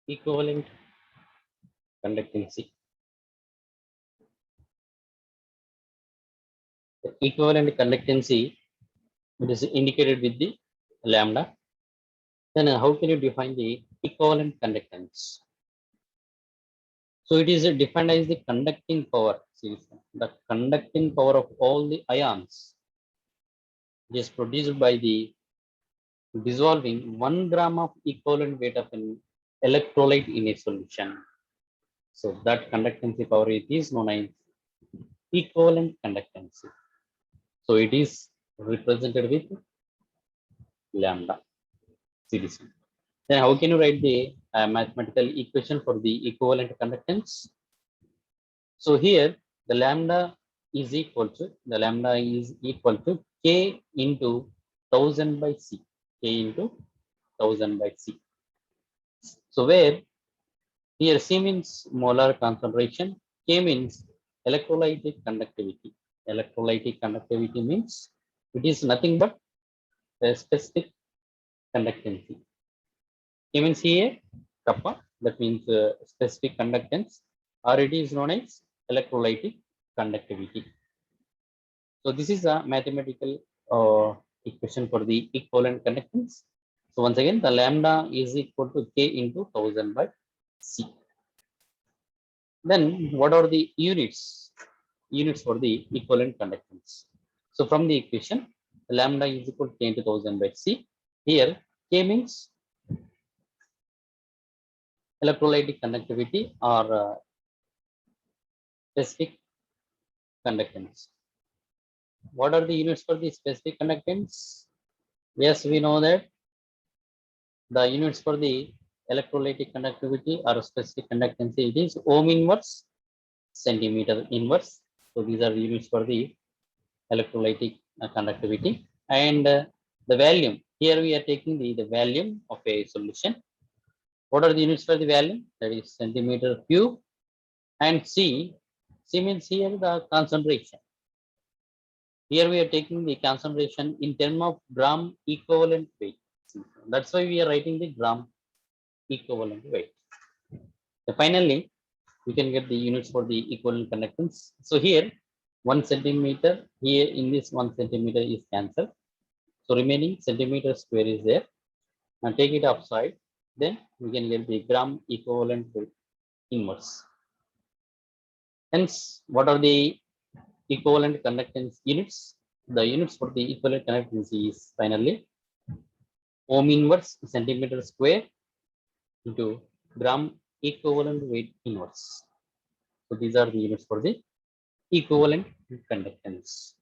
equivalent conductancy. The equivalent conductancy, it is indicated with the lambda. Then how can you define the equivalent conductance? So it is defined as the conducting power. See, the conducting power of all the ions is produced by the dissolving 1 gram of equivalent weight of an electrolyte in a solution. So that conductancy power, it is known as equivalent conductancy. So it is represented with lambda. Series. Then how can you write the mathematical equation for the equivalent conductance? So here the lambda is equal to K into 1000 by C. K into 1000 by C. So where here C means molar concentration, K means electrolytic conductivity. Electrolytic conductivity means it is nothing but a specific conductancy. K means here kappa, that means specific conductance, or it is known as electrolytic conductivity. So this is a mathematical equation for the equivalent conductance. So once again, the lambda is equal to K into 1000 by C. Then what are the units? Units for the equivalent conductance. So from the equation, lambda is equal to K into 1000 by C. Here K means electrolytic conductivity or specific conductance. What are the units for the specific conductance? Yes, we know that the units for the electrolytic conductivity or specific conductancy, it is ohm inverse, centimeter inverse. So these are the units for the electrolytic conductivity. And the volume, here we are taking the volume of a solution. What are the units for the volume? That is centimeter cube. And C means here the concentration. Here we are taking the concentration in terms of gram equivalent weight. That's why we are writing the gram equivalent weight. So finally, we can get the units for the equivalent conductance. So here 1 centimeter, here in this 1 centimeter is cancelled. So remaining centimeter square is there. Now take it outside, then we can get the gram equivalent weight inverse. Hence, what are the equivalent conductance units? The units for the equivalent conductance is finally ohm inverse centimeter square into gram equivalent weight inverse. So these are the units for the equivalent conductance.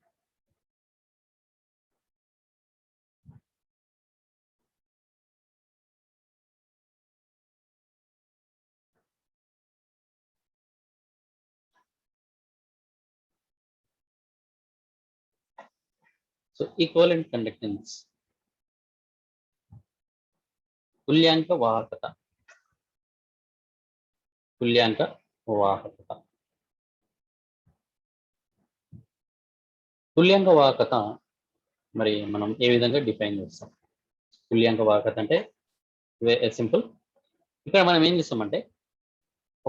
So equivalent conductance. तुल्यांक वाहकता. तुल्यांक वाहकता. तुल्यांक వాహకత మరి మనం ఏ విధంగా define చేస్తాం? తుల్యాంక వాహకత అంటే సింపుల్. ఇక్కడ మనం ఏం చేస్తామంటే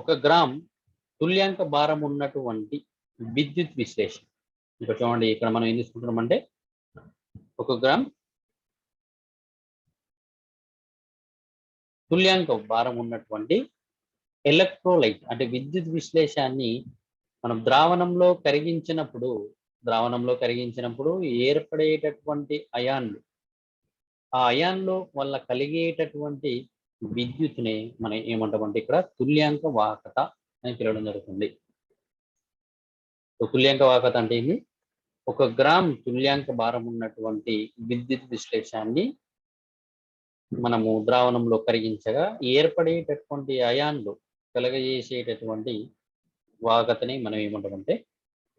ఒక గ్రామ్ తుల్యాంక భారం ఉన్నటువంటి విద్యుత్ విశ్లేషణ. ఇక్కడ చూడండి, ఇక్కడ మనం ఏం తీసుకుంటున్నామంటే ఒక గ్రామ్ తుల్యాంక భారం ఉన్నటువంటి ఎలక్ట్రోలైట్ అంటే విద్యుత్ విశ్లేషాన్ని మనం ద్రావణంలో కరిగించినప్పుడు ఏర్పడేటటువంటి అయాన్లు, ఆ అయాన్లు వల్ల కలిగేటటువంటి విద్యుత్తుని మనం ఏమంటామంటే ఇక్కడ తుల్యాంక వాహకత అని పిలవడం జరుగుతుంది. తుల్యాంక వాహకత అంటే ఇది ఒక గ్రామ్ తుల్యాంక భారం ఉన్నటువంటి విద్యుత్ విశ్లేషాన్ని మనము ద్రావణంలో కరిగించగా ఏర్పడేటటువంటి అయాన్లు కలగజేసేటటువంటి వాహకతని మనం ఏమంటామంటే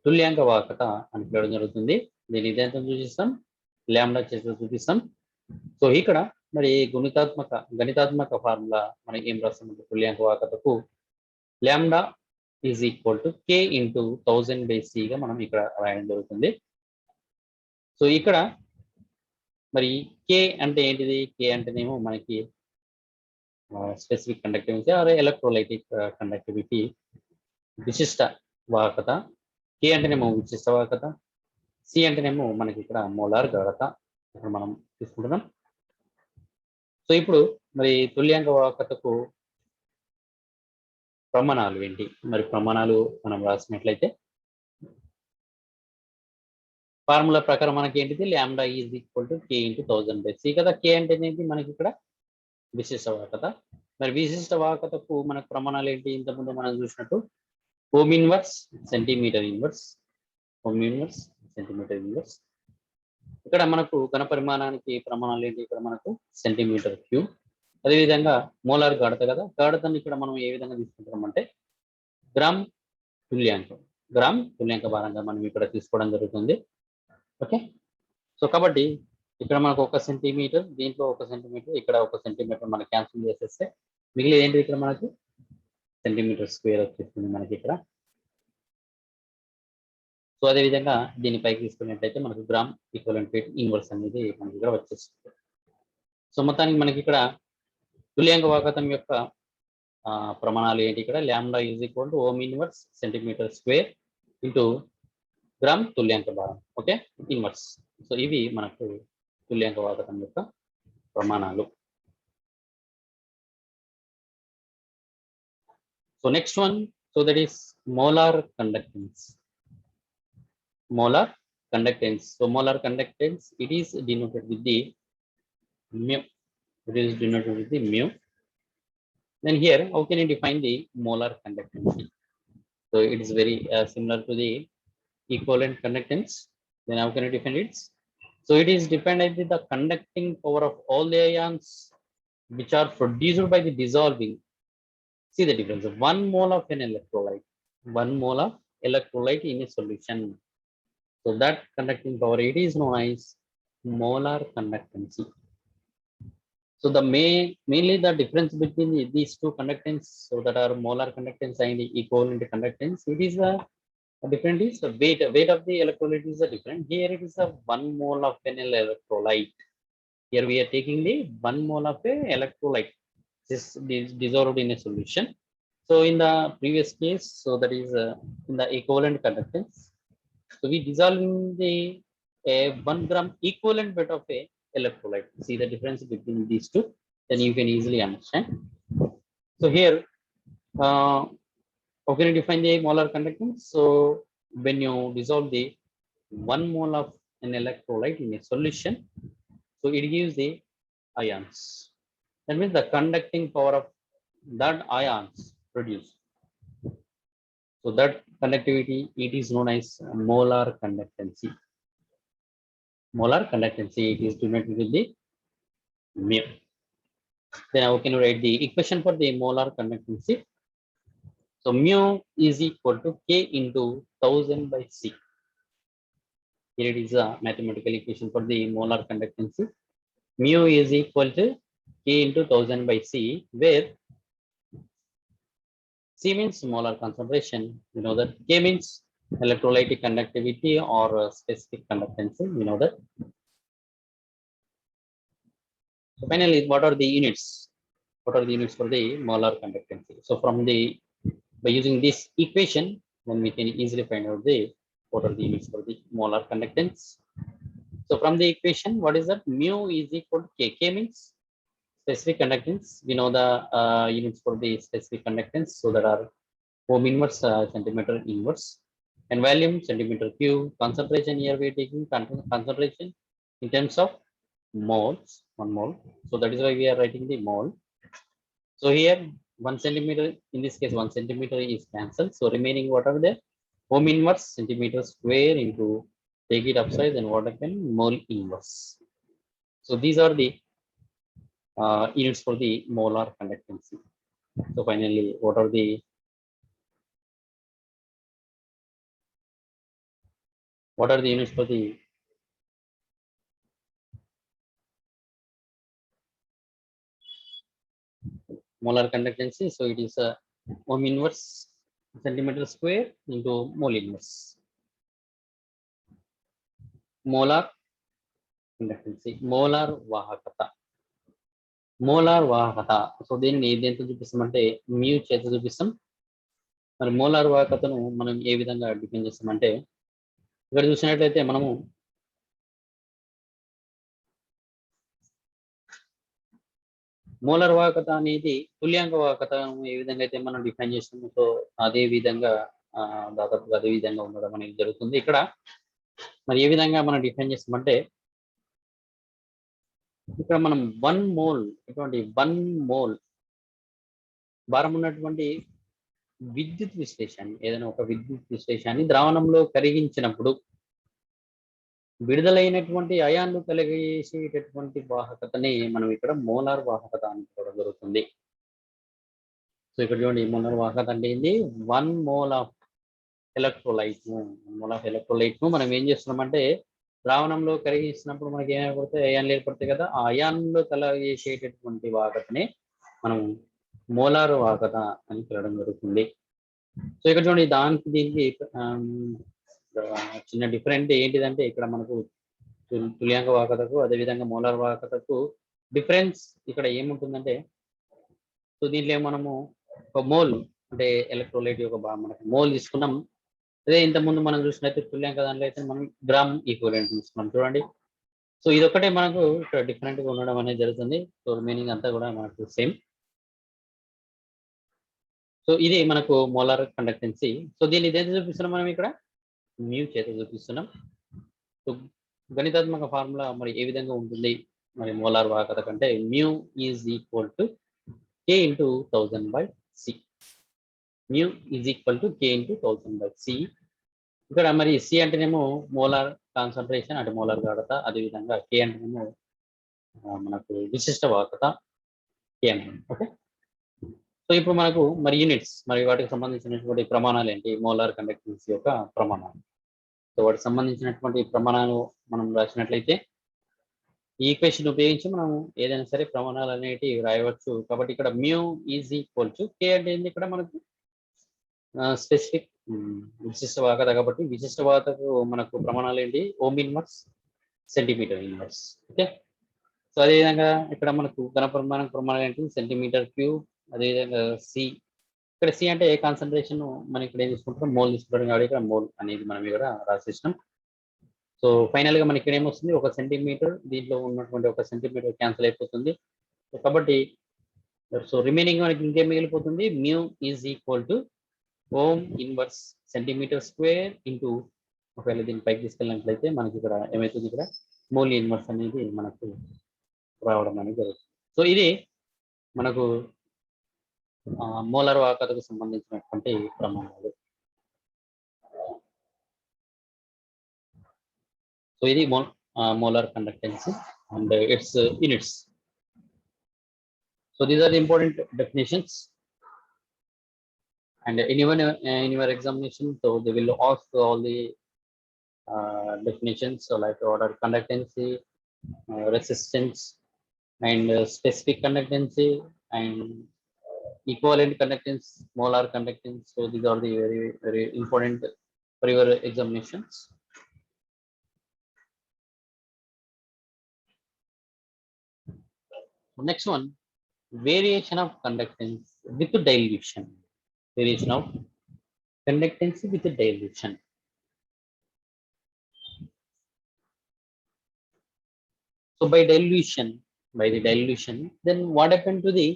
తుల్యాంక వాహకత అని పిలవడం జరుగుతుంది. దీని ఇదేంతం చూపిస్తాం, లాంబ్డా చేసి చూపిస్తాం. సో ఇక్కడ మరి గణితాత్మక ఫార్ములా మనం ఏం రాస్తామంటే తుల్యాంక వాహకతకు lambda is equal to K into 1000 by C గా మనం ఇక్కడ రాయడం జరుగుతుంది. సో ఇక్కడ మరి K అంటే ఏంటిది? K అంటేనేమో మనకి specific conductivity or electrolytic conductivity. విశిష్ట వాహకత. కే అంటేనేమో విశిష్ట వాహకత, సి అంటేనేమో మనకి ఇక్కడ మోలార్ గాఢత ఇక్కడ మనం తీసుకుంటున్నాం. సో ఇప్పుడు మరి తుల్యాంక వాహకతకు ప్రమాణాలు ఏంటి? మరి ప్రమాణాలు మనం రాసినట్లయితే ఫార్ములా ప్రకారం మనకి ఏంటిది λ is equal to K × 1000/c కదా. K అంటే ఏంటి మనకి ఇక్కడ విశిష్ట వాహకత. మరి విశిష్ట వాహకతకు మనకు ప్రమాణాలు ఏంటి? ఇంతకుముందు మనం చూసినట్టు ohm inverse centimetre inverse, ohm inverse centimetre inverse. ఇక్కడ మనకు ఘన పరిమాణానికి ప్రమాణాలు ఏంటి? ఇక్కడ మనకు సెంటీమీటర్ క్యూబ్. అదేవిధంగా మోలార్ గాఢత కదా, గాఢతను ఇక్కడ మనం ఏ విధంగా తీసుకుంటాం అంటే గ్రామ్ తుల్యాంకం, గ్రామ్ తుల్యాంక భారంగా మనం ఇక్కడ తీసుకోవడం జరుగుతుంది. ఓకే, సో కాబట్టి ఇక్కడ మనకు 1 సెంటీమీటర్, దీంట్లో 1 సెంటీమీటర్, ఇక్కడ 1 సెంటీమీటర్ మనం క్యాన్సిల్ చేసేస్తే మిగిలిన ఏంటి ఇక్కడ మనకు సెంటీమీటర్ స్క్వేర్ వచ్చేస్తుంది మనకి ఇక్కడ. సో అదేవిధంగా దీన్ని పైకి తీసుకున్నట్లయితే మనకు గ్రామ్ ఈక్వలెంట్ వెయిట్ ఇన్వర్స్ అనేది మనకి ఇక్కడ వచ్చేస్తుంది. సో మొత్తానికి మనకి ఇక్కడ తుల్యాంక వాహకతం యొక్క ప్రమాణాలు ఏంటి? ఇక్కడ λ is equal to ohm inverse centimetre square into gram తుల్యాంక భారం. Okay, inverse. సో ఇవి మనకు తుల్యాంక వాహకతం యొక్క ప్రమాణాలు. So next one, so that is molar conductance. Molar conductance. So molar conductance, it is denoted with the mu. It is denoted with the mu. Then here, how can you define the molar conductance? So it is very similar to the equivalent conductance. Then how can you define it? So it is dependent with the conducting power of all the ions which are produced by the dissolving. See the difference. 1 mole of an electrolyte, 1 mole of electrolyte in a solution. So that conducting power, it is known as molar conductancy. So the mainly the difference between these two conductance, so that are molar conductance and equivalent conductance, it is a different is the weight of the electrolyte is a different. Here it is a 1 mole of an electrolyte. Here we are taking the 1 mole of a electrolyte this dissolved in a solution. So in the previous case, so that is in the equivalent conductance. So we dissolving the 1 gram equivalent weight of a electrolyte. See the difference between these two, then you can easily understand. So here, how can you define the molar conductance? So when you dissolve the 1 mole of an electrolyte in a solution, so it gives the ions. That means the conducting power of that ions produced. So that conductivity, it is known as molar conductancy. Molar conductancy, it is denoted with the mu. Then how can you write the equation for the molar conductancy? So mu is equal to K into 1000/c. Here it is a mathematical equation for the molar conductancy. Mu is equal to K into 1000/c, where C means molar concentration. You know that. K means electrolytic conductivity or specific conductancy. You know that. So finally, what are the units? What are the units for the molar conductancy? So from the by using this equation, then we can easily find out the what are the units for the molar conductance. So from the equation, what is that? Mu is equal to K. K means specific conductance. We know the units for the specific conductance. So there are ohm inverse, centimeter inverse, and volume centimeter cube. Concentration, here we are taking concentration in terms of moles, 1 mole. So that is why we are writing the mole. So here 1 centimeter, in this case 1 centimeter is cancelled. So remaining what are there? Ohm inverse centimeter square into, take it upside, and what happen? Mole inverse. So these are the units for the molar conductancy. So finally, what are the units for the molar conductancy? So it is a ohm inverse centimeter square into mole inverse. Molar conductancy, molar vahakata. Molar వాహకత. So దీనిని దేంతో చూపిస్తామంటే mu చేత చూపిస్తాం. మరి molar వాహకతను మనం ఏ విధంగా define చేస్తామంటే ఇక్కడ చూసినట్లయితే మనము మోలార్ వాహకత అనేది తుల్యాంక వాహకతను ఏ విధంగా అయితే మనం డిఫైన్ చేస్తామో సో అదే విధంగా దాదాపుగా అదే విధంగా ఉండడం అనేది జరుగుతుంది. ఇక్కడ మరి ఏ విధంగా మనం డిఫైన్ చేస్తామంటే ఇక్కడ మనం 1 మోల్ ఇటువంటి 1 మోల్ భారం ఉన్నటువంటి విద్యుత్ విశ్లేషాన్ని ఏదైనా ఒక విద్యుత్ విశ్లేషాన్ని ద్రావణంలో కరిగించినప్పుడు విడుదలైనటువంటి అయాన్లు కలిగేసేటటువంటి వాహకతని మనం ఇక్కడ మోలార్ వాహకత అనుకోవడం జరుగుతుంది. సో ఇక్కడ చూడండి మోలార్ వాహకత అంటే ఏంది 1 మోల్ ఆఫ్ ఎలక్ట్రోలైట్ ను మనం ఏం చేస్తున్నామంటే ద్రావణంలో కరిగించినప్పుడు మనకి ఏమైపోతాయి అయాన్లు ఏర్పడతాయి కదా, ఆ అయాన్లు కలిగేసేటటువంటి వాహకతని మనం మోలార్ వాహకత అని పిలవడం జరుగుతుంది. సో ఇక్కడ చూడండి దానికి దీనికి చిన్న డిఫరెంట్ ఏంటిదంటే ఇక్కడ మనకు తుల్యాంక వాహకతకు అదేవిధంగా మోలార్ వాహకతకు డిఫరెన్స్ ఇక్కడ ఏముంటుందంటే సో దీంట్లో మనము ఒక మోల్ అంటే ఎలక్ట్రోలైట్ యొక్క మనకు మోల్ తీసుకున్నాం. అదే ఇంతకుముందు మనం చూసినట్లయితే తుల్యాంక దాంట్లో అయితే మనం గ్రామ్ ఈక్వలెంట్ తీసుకున్నాం చూడండి. సో ఇదొక్కటే మనకు ఇక్కడ డిఫరెంట్ గా ఉండడం అనేది జరుగుతుంది. సో మీనింగ్ అంతా కూడా మనకు సేమ్. సో ఇది మనకు మోలార్ కండక్టెన్సీ. సో దీన్ని దేంతో చూపిస్తున్నాం మనం ఇక్కడ మ్యూ చేత చూపిస్తున్నాం. సో గణితాత్మక ఫార్ములా మరి ఏ విధంగా ఉంటుంది మరి మోలార్ వాహకత కంటే mu is equal to K into 1000 by C. Mu is equal to K into 1000 by C. ఇక్కడ మరి C అంటేనేమో మోలార్ కాన్సన్ట్రేషన్ అంటే మోలార్ గాఢత, అదేవిధంగా K అంటేనేమో మనకు విశిష్ట వాహకత K అంటే. ఓకే, సో ఇప్పుడు మనకు మరి యూనిట్స్ మరి వాటికి సంబంధించినటువంటి ప్రమాణాలు ఏంటి మోలార్ కండక్టెన్సీ యొక్క ప్రమాణాలు. సో వాటికి సంబంధించినటువంటి ప్రమాణాలు మనం రాసినట్లయితే ఈ ఈక్వేషన్ ఉపయోగించి మనం ఏదైనా సరే ప్రమాణాలు అనేటివి రాయవచ్చు. కాబట్టి ఇక్కడ mu is equal to K అంటే ఏంటి ఇక్కడ మనకు స్పెసిఫిక్ విశిష్ట వాహకత. కాబట్టి విశిష్ట వాహకతకు మనకు ప్రమాణాలు ఏంటి ohm inverse, centimetre inverse. Okay, so అదేవిధంగా ఇక్కడ మనకు ఘన ప్రమాణాలు ఏంటి సెంటీమీటర్ క్యూబ్. అదేవిధంగా సి ఇక్కడ సి అంటే ఏ కాన్సన్ట్రేషన్ మనం ఇక్కడ ఏం తీసుకుంటాం మోల్ తీసుకుంటాం కాబట్టి ఇక్కడ మోల్ అనేది మనం ఇక్కడ రాసేసినాం. సో ఫైనల్ గా మనకి ఇక్కడ ఏమొస్తుంది ఒక సెంటీమీటర్, దీంట్లో ఉన్నటువంటి ఒక సెంటీమీటర్ క్యాన్సిల్ అయిపోతుంది. కాబట్టి సో రిమైనింగ్ మనకి ఇంకేం మిగిలిపోతుంది mu is equal to ohm inverse centimetre square into ఒకవేళ దీన్ని పైకి తీసుకెళ్ళినట్లయితే మనకి ఇక్కడ ఏమవుతుంది ఇక్కడ మోల్ ఇన్వర్స్ అనేది మనకు రావడం అనేది జరుగుతుంది. సో ఇది మనకు మోలార్ వాహకతకు సంబంధించినటువంటి ప్రమాణాలు. So ఇది molar conductance and its units. So these are the important definitions, and in your examination, so they will ask all the definitions. So like order conductancy, resistance, and specific conductancy, and equivalent conductance, molar conductance. So these are the very very important for your examinations. Next one, variation of conductance with dilution. Variation of conductance with dilution. So by the dilution, then what happened to the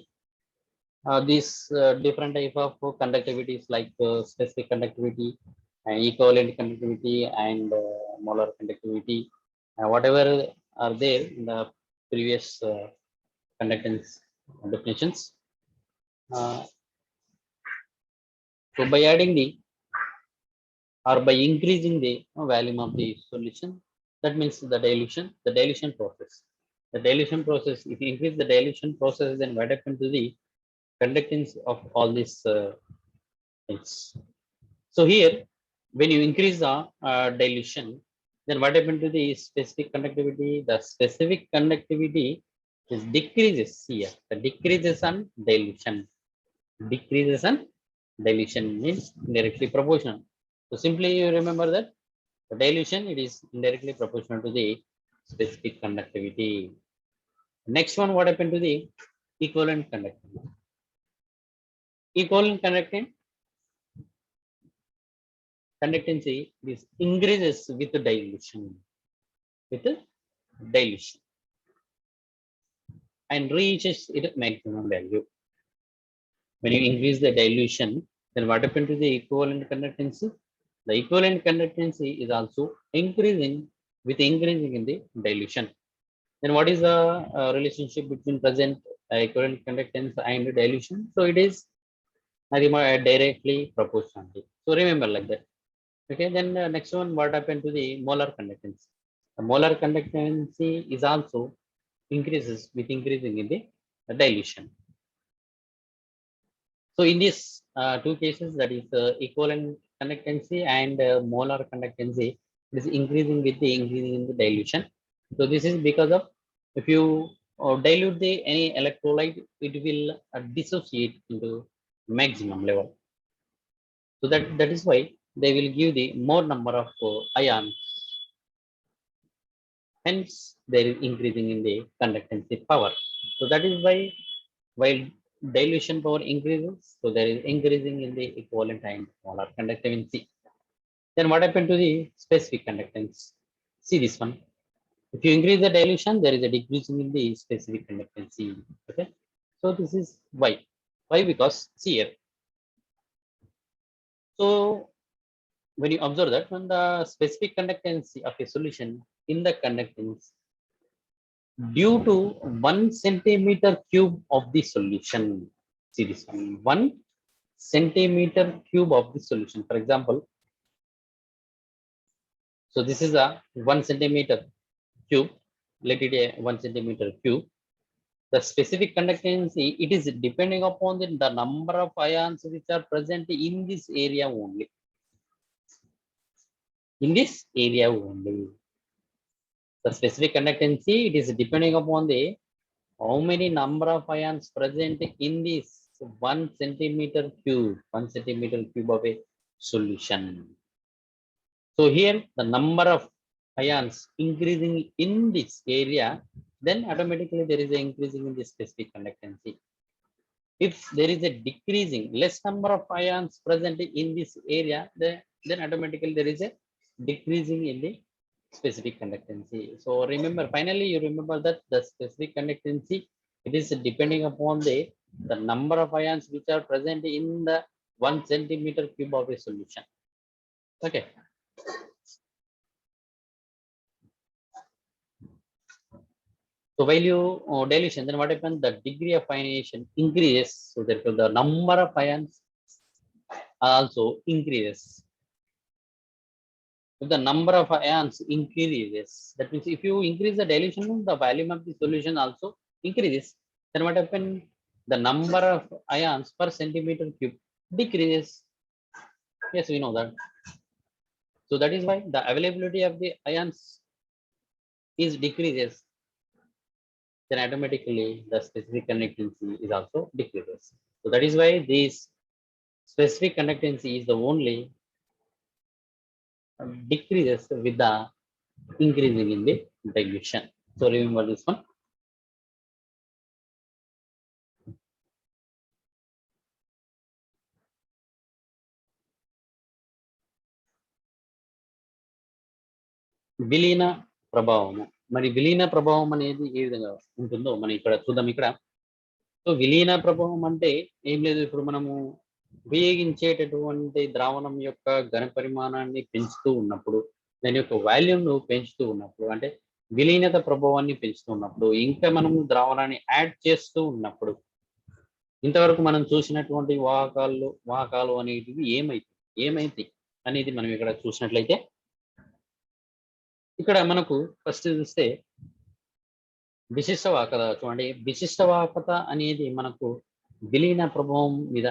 these different type of conductivities like specific conductivity, equivalent conductivity, and molar conductivity, whatever are there in the previous conductance definitions. So by adding the or by increasing the volume of the solution, that means the dilution process. The dilution process, if you increase the dilution process, then what happens to the conductance of all these things. So here, when you increase the dilution, then what happens to the specific conductivity? The specific conductivity is decreases here. The decreases on dilution. Decreases on dilution means indirectly proportional. So simply you remember that the dilution, it is indirectly proportional to the specific conductivity. Next one, what happened to the equivalent conductance. Equivalent conductancy is increases with dilution. With dilution. And reaches its maximum value. When you increase the dilution, then what happened to the equivalent conductancy? The equivalent conductancy is also increasing with increasing in the dilution. Then what is the relationship between present equivalent conductance and dilution? So it is directly proportional. So remember like that. Okay, then next one, what happened to the molar conductance? The molar conductancy is also increases with increasing in the dilution. So in these two cases, that is equivalent conductancy and molar conductancy, it is increasing with the increasing in the dilution. So this is because of if you dilute the any electrolyte, it will dissociate into maximum level. So that is why they will give the more number of ions. Hence, there is increasing in the conductancy power. So that is why while dilution power increases, so there is increasing in the equivalent and molar conductancy. Then what happened to the specific conductance? See this one. If you increase the dilution, there is a decreasing in the specific conductancy. Okay. So this is why. Why? Because see here. So when you observe that when the specific conductancy of a solution in the conductance due to 1 centimeter cube of the solution. See this one, 1 centimeter cube of the solution. For example, so this is a 1 centimeter cube. Let it a 1 centimeter cube. The specific conductancy, it is depending upon the number of ions which are present in this area only. In this area only. The specific conductancy, it is depending upon the how many number of ions present in this 1 centimeter cube, 1 centimeter cube of a solution. So here the number of ions increasing in this area, then automatically there is an increasing in the specific conductancy. If there is a decreasing, less number of ions present in this area, then automatically there is a decreasing in the specific conductancy. So remember, finally you remember that the specific conductancy, it is depending upon the number of ions which are present in the 1 centimeter cube of a solution. Okay. So while you dilution, then what happens? The degree of ionization increases. So therefore the number of ions also increases. If the number of ions increases, that means if you increase the dilution, the volume of the solution also increases. Then what happens? The number of ions per centimeter cube decreases. Yes, we know that. So that is why the availability of the ions is decreases. Then automatically the specific conductancy is also decreases. So that is why this specific conductancy is the only decreases with the increasing in the dilution. So remember this one. విలీన ప్రభావము. మరి విలీన ప్రభావం అనేది ఏ విధంగా ఉంటుందో మనం ఇక్కడ చూద్దాం. ఇక్కడ సో విలీన ప్రభావం అంటే ఏం లేదు, ఇప్పుడు మనము ఉపయోగించేటటువంటి ద్రావణం యొక్క ఘన పరిమాణాన్ని పెంచుతూ ఉన్నప్పుడు, దాని యొక్క వాల్యూమ్ను పెంచుతూ ఉన్నప్పుడు, అంటే విలీనత ప్రభావాన్ని పెంచుతూ ఉన్నప్పుడు, ఇంకా మనము ద్రావణాన్ని యాడ్ చేస్తూ ఉన్నప్పుడు, ఇంతవరకు మనం చూసినటువంటి వాహకాలు అనేటివి ఏమైతే అనేది మనం ఇక్కడ చూసినట్లయితే, ఇక్కడ మనకు ఫస్ట్ చూస్తే విశిష్ట వాహకత. చూడండి, విశిష్ట వాహకత అనేది మనకు విలీన ప్రభావం మీద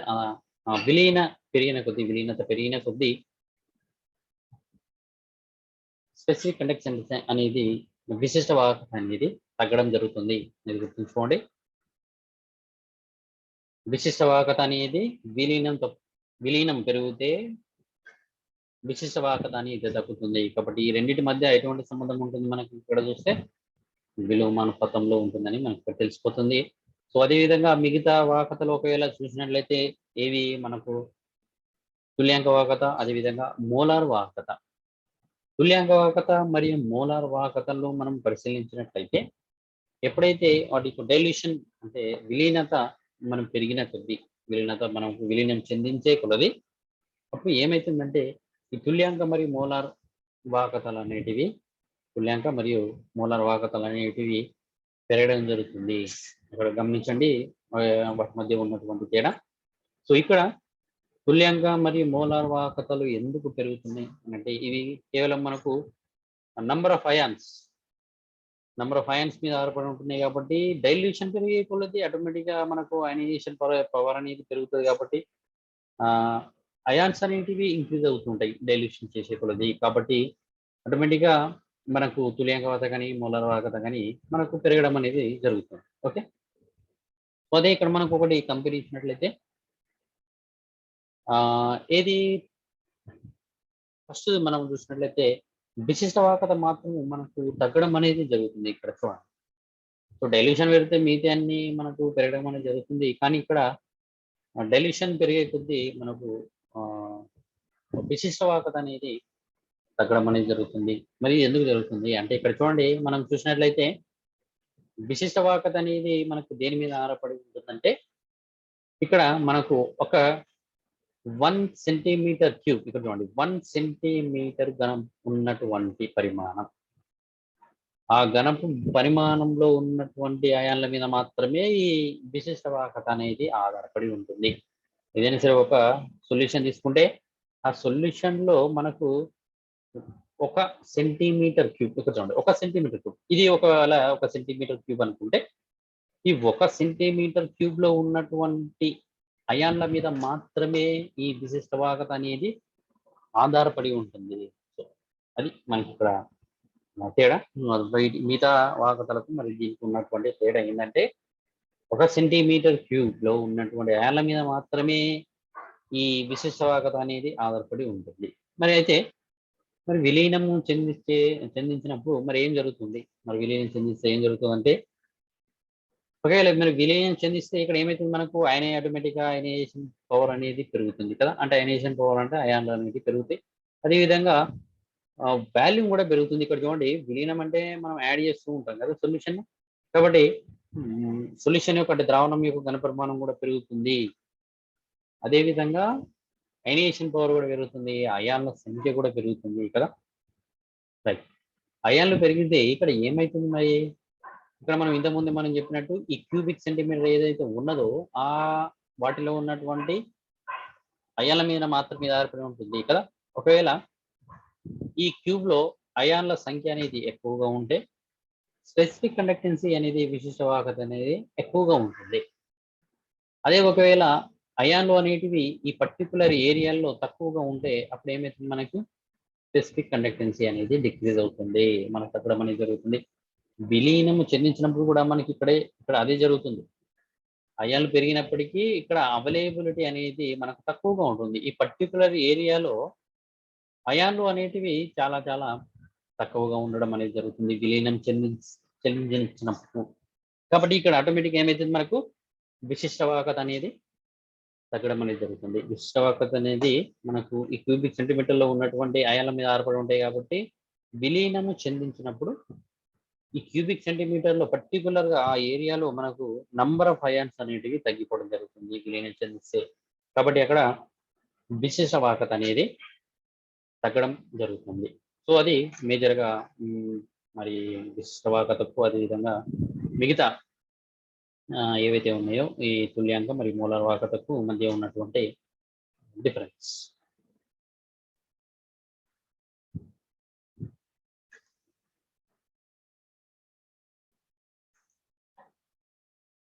విలీనత పెరిగిన కొద్దీ స్పెసిఫిక్ కండక్టెన్స్ అనేది విశిష్ట వాహకత అనేది తగ్గడం జరుగుతుంది. మీరు గుర్తుంచుకోండి, విశిష్ట వాహకత అనేది విలీనం పెరిగితే విశిష్ట వాహకత అనేది తగ్గుతుంది. కాబట్టి ఈ రెండింటి మధ్య ఎటువంటి సంబంధం ఉంటుంది మనకి ఇక్కడ చూస్తే విలోమానుపాతంలో ఉంటుందని మనకు తెలిసిపోతుంది. సో అదే విధంగా మిగతా వాహకతలు ఒకవేళ చూసినట్లయితే ఏవి మనకు తుల్యాంక వాహకత, అదేవిధంగా మోలార్ వాహకత. తుల్యాంక వాహకత మరియు మోలార్ వాహకతల్లో మనం పరిశీలించినట్లయితే ఎప్పుడైతే వాటికి డైల్యూషన్ అంటే విలీనత మనం పెరిగిన కొద్దీ, మనం విలీనం చెందించే కొలది అప్పుడు ఏమైతుందంటే ఈ తుల్యాంక మరియు మోలార్ వాహకతలు అనేటివి పెరగడం జరుగుతుంది. ఇక్కడ గమనించండి వాటి మధ్య ఉన్నటువంటి తేడా. సో ఇక్కడ తుల్యాంక మరియు మోలార్ వాహకతలు ఎందుకు పెరుగుతున్నాయి అంటే ఇవి కేవలం మనకు నంబర్ ఆఫ్ అయాన్స్ మీద ఆధారపడి ఉంటున్నాయి కాబట్టి డైల్యూషన్ పెరిగే కొలది ఆటోమేటిక్గా మనకు అయనైజేషన్ పవర్ అనేది పెరుగుతుంది కాబట్టి అయాన్స్ అనేటివి ఇంక్రీజ్ అవుతుంటాయి డైల్యూషన్ చేసే కొలది. కాబట్టి ఆటోమేటిక్గా మనకు తుల్యాంక వాహకత కానీ మోలార్ వాహకత కానీ మనకు పెరగడం అనేది జరుగుతుంది. ఓకే, సో అదే ఇక్కడ మనకు ఒకటి కంపెనీ ఇచ్చినట్లయితే ఏది ఫస్ట్ మనం చూసినట్లయితే విశిష్ట వాహకత మాత్రం మనకు తగ్గడం అనేది జరుగుతుంది ఇక్కడ చూడండి. సో డైల్యూషన్ పెరిగితే మిగతా అన్ని మనకు పెరగడం అనేది జరుగుతుంది. కానీ ఇక్కడ డైల్యూషన్ పెరిగే కొద్దీ మనకు విశిష్ట వాహకత అనేది తగ్గడం అనేది జరుగుతుంది. మరి ఎందుకు జరుగుతుంది అంటే ఇక్కడ చూడండి, మనం చూసినట్లయితే విశిష్ట వాహకత అనేది మనకు దేని మీద ఆధారపడి ఉంటుందంటే ఇక్కడ మనకు ఒక 1 సెంటీమీటర్ క్యూబ్, ఇక్కడ చూడండి 1 సెంటీమీటర్ ఘనం ఉన్నటువంటి పరిమాణం, ఆ ఘనపు పరిమాణంలో ఉన్నటువంటి అయాన్ల మీద మాత్రమే ఈ విశిష్ట వాహకత అనేది ఆధారపడి ఉంటుంది. ఏదైనా సరే ఒక సొల్యూషన్ తీసుకుంటే ఆ సొల్యూషన్ లో మనకు 1 సెంటీమీటర్ క్యూబ్, ఇక్కడ చూడండి 1 సెంటీమీటర్ క్యూబ్, ఇది ఒకవేళ 1 సెంటీమీటర్ క్యూబ్ అనుకుంటే ఈ 1 సెంటీమీటర్ క్యూబ్ లో ఉన్నటువంటి అయాన్ల మీద మాత్రమే ఈ విశిష్ట వాహకత అనేది ఆధారపడి ఉంటుంది. సో అది మనకి ఇక్కడ తేడా. మిగతా వాహకతలకు మరి దీనికి ఉన్నటువంటి తేడా ఏంటంటే 1 సెంటీమీటర్ క్యూబ్ లో ఉన్నటువంటి అయాన్ల మీద మాత్రమే ఈ విశిష్ట వాహకత అనేది ఆధారపడి ఉంటుంది. మరి విలీనము చెందించినప్పుడు మరి ఏం జరుగుతుంది? మరి విలీనం చెందిస్తే ఏం జరుగుతుందంటే ఒకవేళ మరి విలీనం చెందిస్తే ఇక్కడ ఏమైతుంది, మనకు ఆటోమేటిక్గా అయనైజేషన్ పవర్ అనేది పెరుగుతుంది కదా. అంటే అయనైజేషన్ పవర్ అంటే అయాన్లు అనేది పెరుగుతాయి. అదేవిధంగా వాల్యూమ్ కూడా పెరుగుతుంది. ఇక్కడ చూడండి, విలీనం అంటే మనం యాడ్ చేస్తూ ఉంటాం కదా సొల్యూషన్, కాబట్టి సొల్యూషన్ యొక్క ద్రావణం యొక్క ఘనపరిమాణం కూడా పెరుగుతుంది. అదేవిధంగా అయనైజేషన్ పవర్ కూడా పెరుగుతుంది, అయాన్ల సంఖ్య కూడా పెరుగుతుంది కదా. రైట్, అయాన్లు పెరిగితే ఇక్కడ ఏమైతుంది మరి? ఇక్కడ మనం ఇంతకుముందు మనం చెప్పినట్టు ఈ క్యూబిక్ సెంటీమీటర్ ఏదైతే ఉన్నదో ఆ వాటిలో ఉన్నటువంటి అయాన్ల మీద మాత్రమే ఆధారపడి ఉంటుంది కదా. ఒకవేళ ఈ క్యూబ్ లో అయాన్ల సంఖ్య అనేది ఎక్కువగా ఉంటే స్పెసిఫిక్ కండక్టెన్సీ అనేది విశిష్ట వాహకత అనేది ఎక్కువగా ఉంటుంది. అదే ఒకవేళ అయాన్లు అనేటివి ఈ పర్టికులర్ ఏరియాల్లో తక్కువగా ఉంటే అప్పుడు ఏమవుతుంది, మనకి స్పెసిఫిక్ కండక్టెన్సీ అనేది డిక్రీజ్ అవుతుంది, మనకు తగ్గడం అనేది జరుగుతుంది. విలీనము చెందించినప్పుడు కూడా మనకి ఇక్కడ అదే జరుగుతుంది. అయాన్లు పెరిగినప్పటికీ ఇక్కడ అవైలబిలిటీ అనేది మనకు తక్కువగా ఉంటుంది. ఈ పర్టికులర్ ఏరియాలో అయాన్లు అనేటివి చాలా చాలా తక్కువగా ఉండడం అనేది జరుగుతుంది విలీనం చెందించినప్పుడు. కాబట్టి ఇక్కడ ఆటోమేటిక్గా ఏమైతుంది, మనకు విశిష్ట వాహకత అనేది తగ్గడం అనేది జరుగుతుంది. విశిష్ట వాహకత అనేది మనకు ఈ క్యూబిక్ సెంటీమీటర్లో ఉన్నటువంటి అయాన్ల మీద ఆధారపడి ఉంటాయి కాబట్టి విలీనము చెందించినప్పుడు ఈ క్యూబిక్ సెంటీమీటర్లో పర్టికులర్గా ఆ ఏరియాలో మనకు నంబర్ ఆఫ్ అయాన్స్ అనేటివి తగ్గిపోవడం జరుగుతుంది విలీనం చెందిస్తే. కాబట్టి అక్కడ విశిష్ట వాహకత అనేది తగ్గడం జరుగుతుంది. సో అది మేజర్గా మరి విశిష్ట వాహకతకు అదేవిధంగా మిగతా ఏవైతే ఉన్నాయో ఈ తుల్యాంక మరియు మోలార్ వాహకతకు మధ్య ఉన్నటువంటి difference.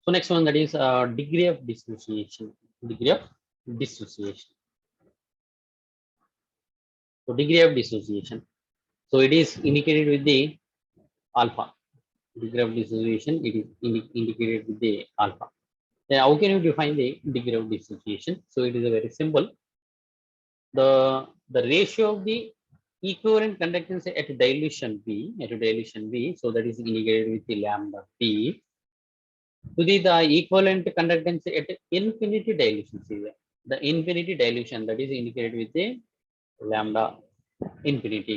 So next one, that is degree of dissociation. So degree of dissociation. So it is indicated with the alpha. Degree of dissociation, it is indicated with the alpha. Then how can you define the degree of dissociation? So it is a very simple. The ratio of the equivalent conductance at dilution B, so that is indicated with the lambda B. to the equivalent conductance at infinity dilution. See the infinity dilution that is indicated with the lambda infinity.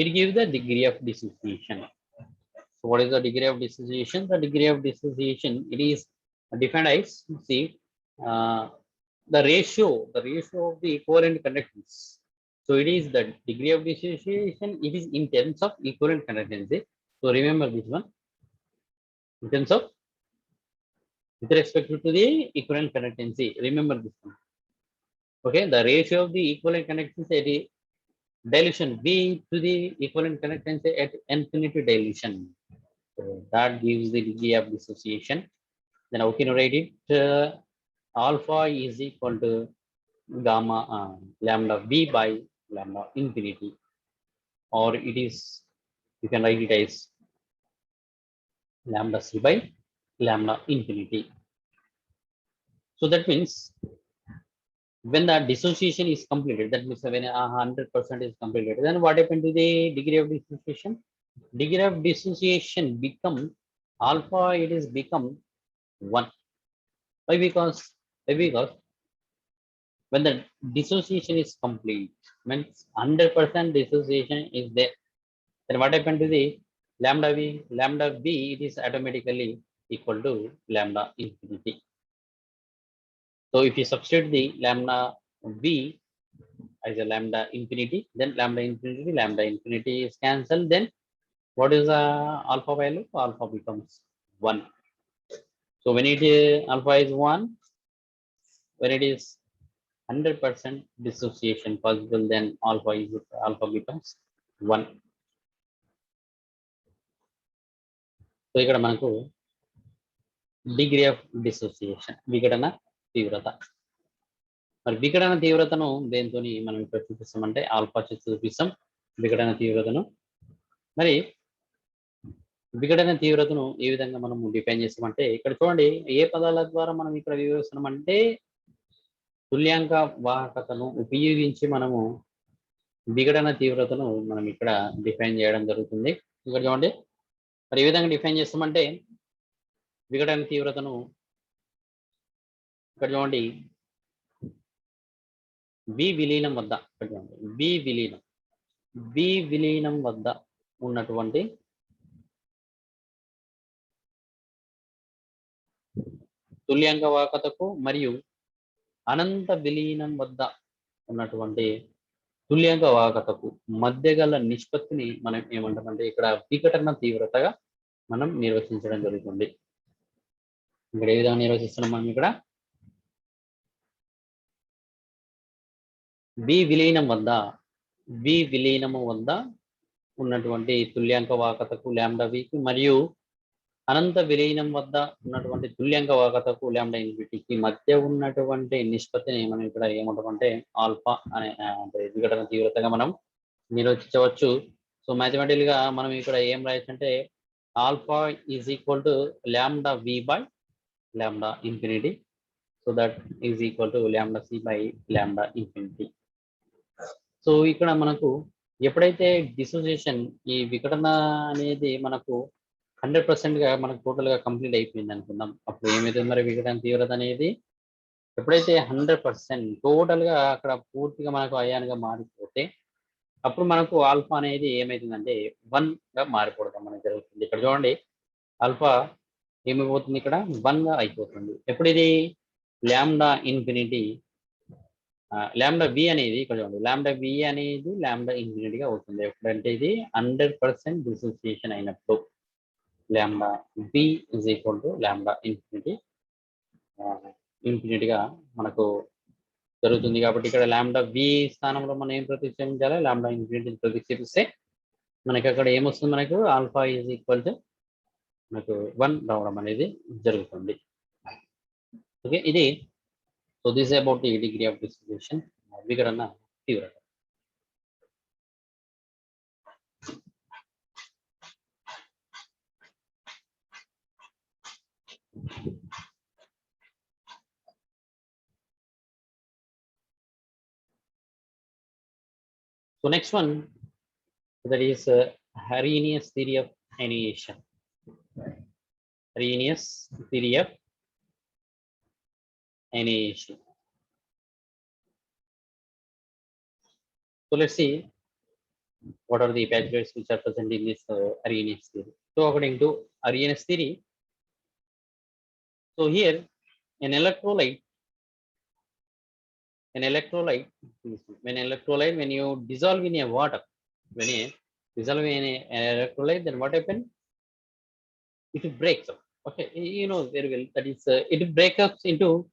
It gives the degree of dissociation. So what is the degree of dissociation? The degree of dissociation, it is defined as, see, uh, the ratio of the equivalent conductance. So it is the degree of dissociation. It is in terms of equivalent conductance. So remember this one in terms of with respect to the equivalent conductancy. Remember this one. Okay, the ratio of the equivalent conductancy at the dilution V to the equivalent conductancy at infinity dilution. So that gives the degree of dissociation. Then how can you write it? Alpha is equal to gamma lambda V by lambda infinity, or it is, you can write it as lambda C by lambda infinity. So that means when the dissociation is completed, that means when 100% is completed, then what happened to the degree of dissociation? Degree of dissociation become alpha, it is become 1. Why? Because when the dissociation is complete, means 100% dissociation is there, then what happened to the lambda v? Lambda v, it is automatically equal to lambda infinity. So if you substitute the lambda v as a lambda infinity, then lambda infinity is cancelled. Then what is the alpha value? Alpha becomes 1. So when it is alpha is 1, when it is 100% dissociation possible, then alpha becomes 1. So ఇక్కడ మనకు degree of dissociation, విఘటన తీవ్రత. మరి విఘటన తీవ్రతను దేంతో మనం ఇక్కడ చూపిస్తామంటే alpha చేసి చూపిస్తాం విఘటన తీవ్రతను. మరి విఘటన తీవ్రతను ఏ విధంగా మనము డిఫైన్ చేస్తామంటే, ఇక్కడ చూడండి ఏ పదాల ద్వారా మనం ఇక్కడ వివరిస్తున్నామంటే తుల్యాంక వాహకతను ఉపయోగించి మనము విఘటన తీవ్రతను మనం ఇక్కడ డిఫైన్ చేయడం జరుగుతుంది. ఇక్కడ చూడండి మరి ఏ విధంగా డిఫైన్ చేస్తామంటే విఘటన తీవ్రతను ఇక్కడ చూడండి వి విలీనం వద్ద, ఇక్కడ చూడండి వి విలీనం వద్ద ఉన్నటువంటి తుల్యాంక వాహకతకు మరియు అనంత విలీనం వద్ద ఉన్నటువంటి తుల్యాంక వాహకతకు మధ్య గల నిష్పత్తిని మనం ఏమంటామంటే ఇక్కడ విఘటన తీవ్రతగా మనం నిర్వచించడం జరుగుతుంది. ఇక్కడ ఏ విధంగా నిర్వచిస్తున్నాం మనం ఇక్కడ వి విలీనము వద్ద ఉన్నటువంటి తుల్యాంక వాహకతకు లాంబ్డా వికి మరియు అనంత విలీనం వద్ద ఉన్నటువంటి తుల్యాంక వాహకతకు లాంబ్డా ఇన్ఫినిటీకి మధ్య ఉన్నటువంటి నిష్పత్తిని మనం ఇక్కడ ఏమంటామంటే ఆల్ఫా అనే విఘటన తీవ్రతగా మనం నిర్వచించవచ్చు. సో మ్యాథమెటికల్ గా మనం ఇక్కడ ఏం రాయొచ్చు అంటే alpha is equal to lambda V by lambda infinity, so that is equal to lambda C by lambda infinity. So ఇక్కడ మనకు ఎప్పుడైతే డిసోసియేషన్ ఈ విఘటన అనేది మనకు 100% గా మనకు టోటల్ గా కంప్లీట్ అయిపోయింది అనుకుందాం, అప్పుడు ఏమైతుంది మరి విఘటన తీవ్రత అనేది ఎప్పుడైతే 100% టోటల్ గా అక్కడ పూర్తిగా మనకు అయాన్గా మారిపోతే అప్పుడు మనకు ఆల్ఫా అనేది ఏమైతుందంటే 1 గా మారిపోవడం మనకు జరుగుతుంది. ఇక్కడ చూడండి ఆల్ఫా ఏమైపోతుంది ఇక్కడ 1 గా అయిపోతుంది. ఎప్పుడు ఇది లాంబ్డా ఇన్ఫినిటీ లాంబ్డా వి అనేది ఇక్కడ చూడండి లాంబ్డా వి అనేది లాంబ్డా ఇన్ఫినిటీగా అవుతుంది ఎప్పుడంటే ఇది 100% డిసోసియేషన్ అయినప్పుడు. Lambda V is equal to lambda ఇన్ఫినిటీగా మనకు జరుగుతుంది. కాబట్టి ఇక్కడ లాంబ్డా వి స్థానంలో మనం ఏం ప్రతిక్షేపించాలి? లాంబ్డా ఇన్ఫినిటీ ప్రతిక్షేపిస్తే మనకి అక్కడ ఏమొస్తుంది? మనకు ఆల్ఫా ఈజ్ ఈక్వల్ టు మనకు 1 రావడం అనేది జరుగుతుంది. ఓకే, ఇది so this about the degree of distribution విఘటన తీవ్రత. So next one, that is Arrhenius theory of annihilation. Arrhenius theory of ionization. So let's see what are the postulates which are present in this Arrhenius theory. So according to Arrhenius theory, so here an electrolyte, when you dissolve in a water, when you dissolve in an electrolyte, then what happens? It breaks up. Okay, you know very well that is it breaks up into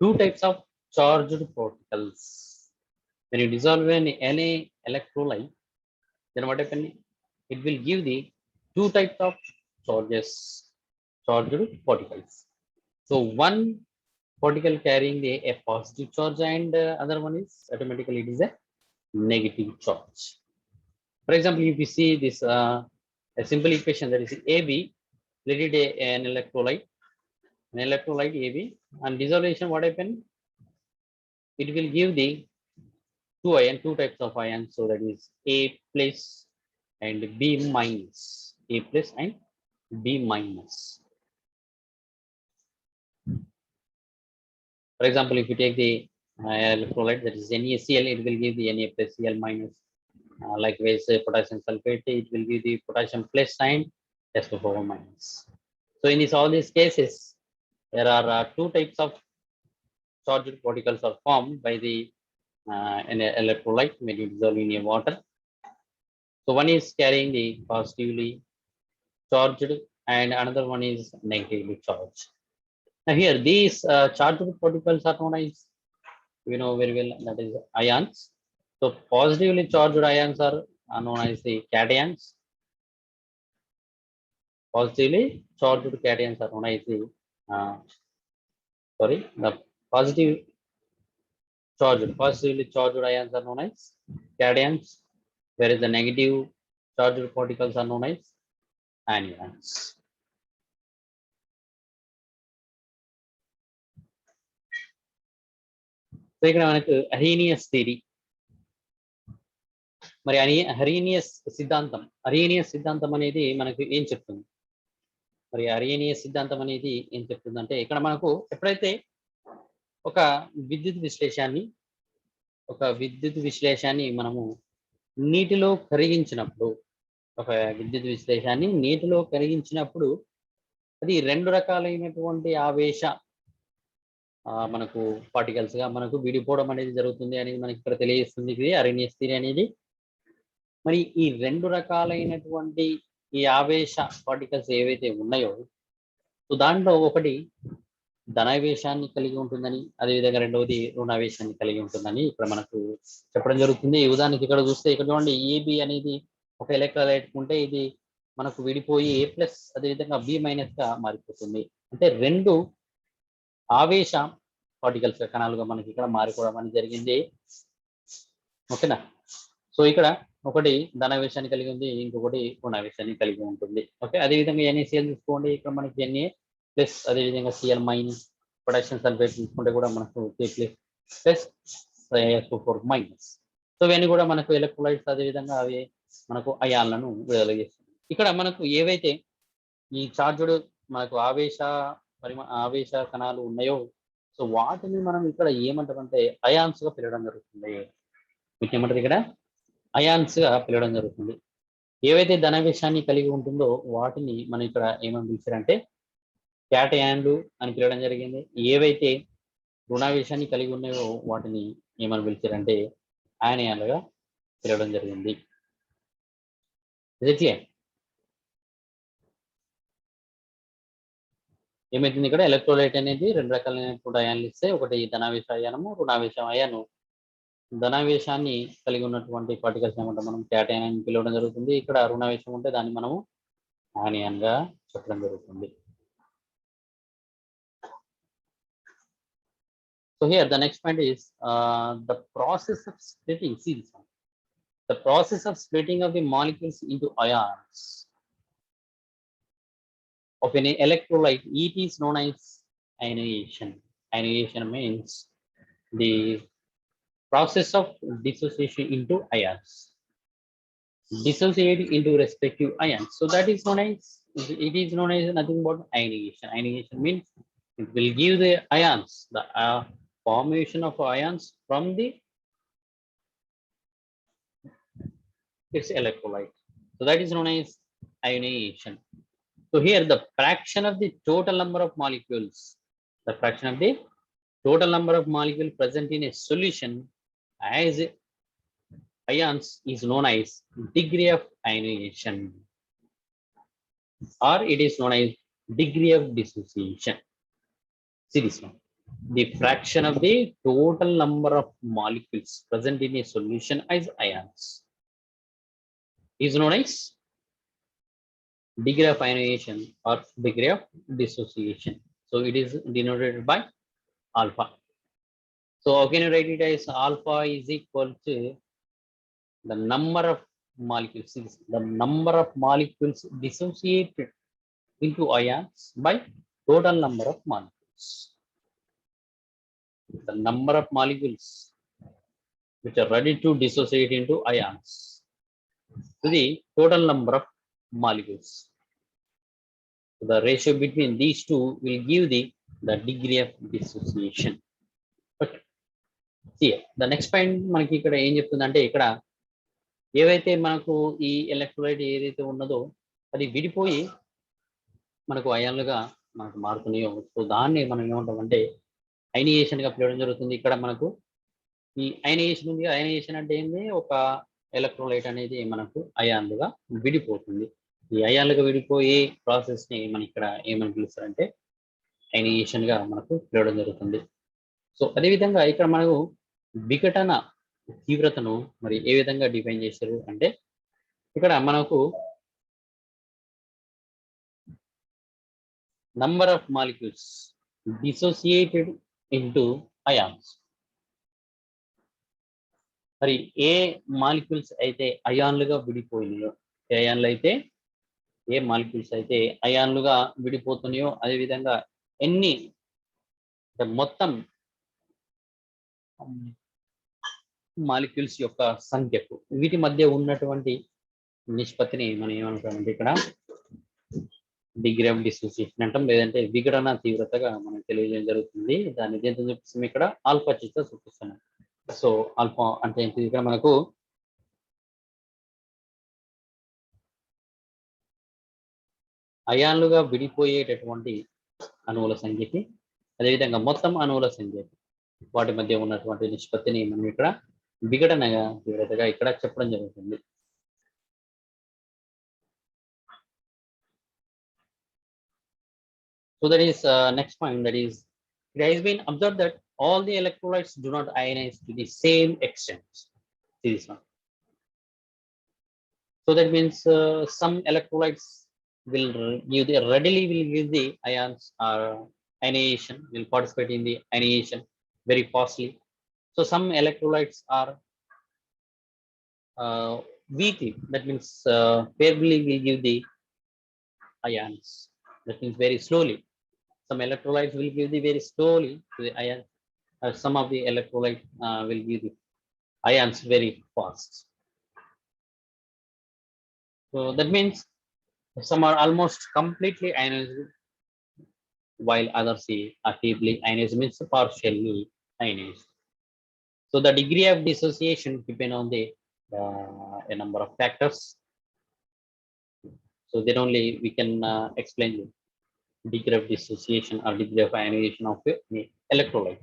two types of charged particles. When you dissolve in any electrolyte, then what happens? It will give the two types of charged particles. So one particle carrying a positive charge and other one is automatically it is a negative charge. For example, if you see this a simple equation, that is AB, let it an electrolyte AB, and dissolution what happened? It will give the two types of ions, so that is A plus and B minus, A plus and B minus. For example, if you take the electrolyte that is NaCl, it will give the Na plus Cl minus. Likewise, potassium sulfate, it will give the potassium plus sign, SO4 minus. So in all these cases, there are two types of charged particles are formed by the an electrolyte when you dissolve in a water. So one is carrying the positively charged and another one is negatively charged. Now here these charged particles are known as, we know very well, that is ions. So positively charged ions are known as the cations. Positively charged cations are known as the the positively charged ions are known as cations, whereas the negative charged particles are known as anions. So ఇక్కడ మనకు అరీనియస్ theory, మరి అరీనియస్ సిద్ధాంతం అనేది మనకు ఏం చెప్తుంది? మరి అరీనియస్ సిద్ధాంతం అనేది ఏం చెప్తుందంటే, ఇక్కడ మనకు ఎప్పుడైతే ఒక విద్యుత్ విశ్లేషాన్ని మనము నీటిలో కరిగించినప్పుడు, అది రెండు రకాలైనటువంటి ఆవేశ మనకు పార్టికల్స్ గా మనకు విడిపోవడం అనేది జరుగుతుంది అనేది మనకి ఇక్కడ తెలియజేస్తుంది ఇది అరీనియస్ థియరీ అనేది. మరి ఈ రెండు రకాలైనటువంటి ఈ ఆవేశ పార్టికల్స్ ఏవైతే ఉన్నాయో, సో దాంట్లో ఒకటి ధనావేశాన్ని కలిగి ఉంటుందని, అదేవిధంగా రెండవది రుణావేశాన్ని కలిగి ఉంటుందని ఇక్కడ మనకు చెప్పడం జరుగుతుంది. ఈ ఉదాహరణకి ఇక్కడ చూస్తే, ఇక్కడ చూడండి ఏబి అనేది ఒక ఎలక్ట్రోలైట్ ఉంటే ఇది మనకు విడిపోయి ఏ ప్లస్ అదేవిధంగా బి మైనస్ గా మారిపోతుంది. అంటే రెండు ఆవేశ పార్టికల్స్ కణాలుగా మనకి ఇక్కడ మారిపోవడం అనేది జరిగింది. ఓకేనా? సో ఇక్కడ ఒకటి ధనావేశాన్ని కలిగి ఉంది, ఇంకొకటి రుణావేశాన్ని కలిగి ఉంటుంది. ఓకే, అదేవిధంగా NaCl తీసుకోండి, ఇక్కడ మనకి Na ప్లస్ అదేవిధంగా Cl మైనస్, పొటాషియం సల్ఫేట్ తీసుకుంటే కూడా మనకు K plus SO4 minus. So ఇవన్నీ కూడా మనకు ఎలక్ట్రోలైట్స్, అదేవిధంగా అవి మనకు అయాన్లను విడుదల చేస్తుంది. ఇక్కడ మనకు ఏవైతే ఈ చార్జ్డ్ మనకు ఆవేశ కణాలు ఉన్నాయో, సో వాటిని మనం ఇక్కడ ఏమంటారంటే అయాన్స్ గా పిలవడం జరుగుతుంది. మీకు ఏమంటారు ఇక్కడ? అయాన్స్ గా పిలవడం జరుగుతుంది. ఏవైతే ధనావేశాన్ని కలిగి ఉంటుందో వాటిని మనం ఇక్కడ ఏమని పిలిచారంటే క్యాటయాన్లు అని పిలవడం జరిగింది. ఏవైతే రుణావేశాన్ని కలిగి ఉన్నాయో వాటిని ఏమని పిలిచారంటే ఆనయాన్లుగా పిలవడం జరిగింది. ఏమైతుంది ఇక్కడ? ఎలక్ట్రోలైట్ అనేది రెండు రకాలైనటువంటి అయాన్లు ఇస్తే, ఒకటి ధనావేశ అయానము, రుణావేశ అయాను. ధనావేశాన్ని కలిగి ఉన్నటువంటి పార్టికల్స్ ఏమంటే మనం క్యాటయాన్ అని పిలవడం జరుగుతుంది. ఇక్కడ రుణావేశం ఉంటే దాన్ని మనము ఆనియన్ గా చెప్పడం జరుగుతుంది. So here the next point is the process of splitting. See this one. The process of splitting of the molecules into ions of an electrolyte, it is known as ionization. Ionization means the process of dissociation into ions, dissociate into respective ions. So that is known as it is known as nothing but ionization. Ionization means it will give the ions, the formation of ions from the its electrolyte. So that is known as ionization. So here the fraction of the total number of molecules, the fraction of the total number of molecules present in a solution as ions is known as degree of ionization, or it is known as degree of dissociation. See this one. The fraction of the total number of molecules present in a solution as ions is known as degree of ionization or degree of dissociation. So it is denoted by alpha. So how can you write it as alpha is equal to the number of molecules, the number of molecules dissociated into ions by total number of molecules. The number of molecules which are ready to dissociate into ions to the total number of molecules. So the ratio between these two will give the degree of dissociation. Okay. See, the next point మనకి ఇక్కడ ఏం చెప్తుందంటే ఇక్కడ ఏవైతే మనకు ఈ electrolyte ఏదైతే ఉన్నదో అది విడిపోయి మనకు అయాన్లుగా మనకు మారుతున్నాయో, సో దాన్ని మనం ఏమంటామంటే అయనైజేషన్ గా పిలవడం జరుగుతుంది. ఇక్కడ మనకు ఈ అయనైజేషన్ ఉంది. అయనైజేషన్ అంటే ఏంది, ఒక ఎలక్ట్రోలైట్ అనేది మనకు అయాన్లుగా విడిపోతుంది. ఈ అయాన్లుగా విడిపోయే ప్రాసెస్ ని మనం ఇక్కడ ఏమని పిలుస్తారంటే అయనైజేషన్ గా మనకు పిలవడం జరుగుతుంది. సో అదేవిధంగా ఇక్కడ మనకు విఘటన తీవ్రతను మరి ఏ విధంగా డిఫైన్ చేశారు అంటే ఇక్కడ మనకు number of molecules dissociated into ions. మరి ఏ మాలిక్యూల్స్ అయితే అయాన్లుగా విడిపోయినాయో, ఏ మాలిక్యూల్స్ అయితే అయాన్లుగా విడిపోతున్నాయో, అదేవిధంగా ఎన్ని మొత్తం మాలిక్యూల్స్ యొక్క సంఖ్యకు వీటి మధ్య ఉన్నటువంటి నిష్పత్తిని మనం ఏమంటామంటే ఇక్కడ డిగ్రీ ఆఫ్ డిసోసియేషన్ అంటాం, లేదంటే విఘటన తీవ్రతగా మనం తెలియజేయడం జరుగుతుంది. దాన్ని దేంతో చూపిస్తాం, ఇక్కడ ఆల్ఫా చేత చూపిస్తున్నాం. సో ఆల్ఫా అంటే ఏంటి, ఇక్కడ మనకు అయాన్లుగా విడిపోయేటటువంటి అణువుల సంఖ్యకి, అదేవిధంగా మొత్తం అణువుల సంఖ్యకి వాటి మధ్య ఉన్నటువంటి నిష్పత్తిని మనం ఇక్కడ విఘటనగా తీవ్రతగా ఇక్కడ చెప్పడం జరుగుతుంది. So that is next point, that is it has been observed that all the electrolytes do not ionize to the same extent. See this one. So that means some electrolytes will readily give the ions or ionization, will participate in the ionization very fastly. So some electrolytes are weakly, that means favorably will give the ions, that means very slowly. Some electrolytes will give the very slowly to the ions. Some of the electrolyte will give the ions very fast. So that means some are almost completely ionized, while others are feebly ionized, means partially ionized. So the degree of dissociation depends on a number of factors. So then only we can explain the degree of dissociation or degree of ionization of the electrolyte.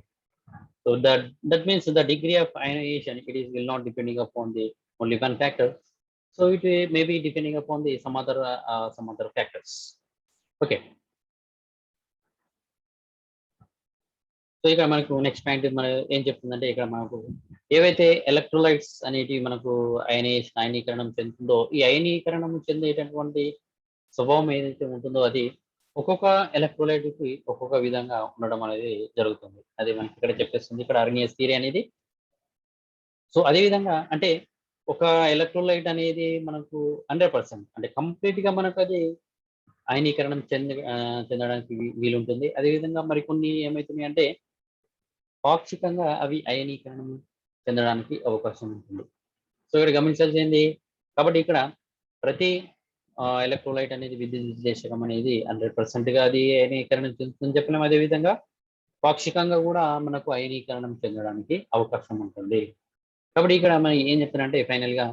So that means the degree of ionization, will not depending upon the only one factor. So it may be depending upon the some other factors. Okay. So ఇక్కడ మనకు next point మనం ఏం చెప్తుందంటే, ఇక్కడ మనకు ఏవైతే electrolytes అనేటివి మనకు అయనీకరణం చెందుతుందో, ఈ అయనీకరణం చెందేటటువంటి స్వభావం ఏదైతే ఉంటుందో అది ఒక్కొక్క ఎలక్ట్రోలైట్ కి ఒక్కొక్క విధంగా ఉండడం అనేది జరుగుతుంది. అది మనకి ఇక్కడ చెప్పేస్తుంది ఇక్కడ అర్నియస్ థియరీ అనేది. సో అదే విధంగా అంటే ఒక ఎలక్ట్రోలైట్ అనేది మనకు 100% అంటే కంప్లీట్ గా మనకు అది అయనీకరణం చెందడానికి వీలుంటుంది. అదేవిధంగా మరికొన్ని ఏమవుతున్నాయి అంటే పాక్షికంగా అవి అయనీకరణం చెందడానికి అవకాశం ఉంటుంది. సో ఇక్కడ గమనించాల్సింది, కాబట్టి ఇక్కడ ప్రతి ఎలక్ట్రోలైట్ అనేది విద్యుత్ విశ్లేషకం అనేది 100% గా అది అయనీకరణం చెందుతుందని చెప్పలేము. అదే విధంగా పాక్షికంగా కూడా మనకు అయనీకరణం చెందడానికి అవకాశం ఉంటుంది. కాబట్టి ఇక్కడ మనం ఏం చెప్తానంటే ఫైనల్ గా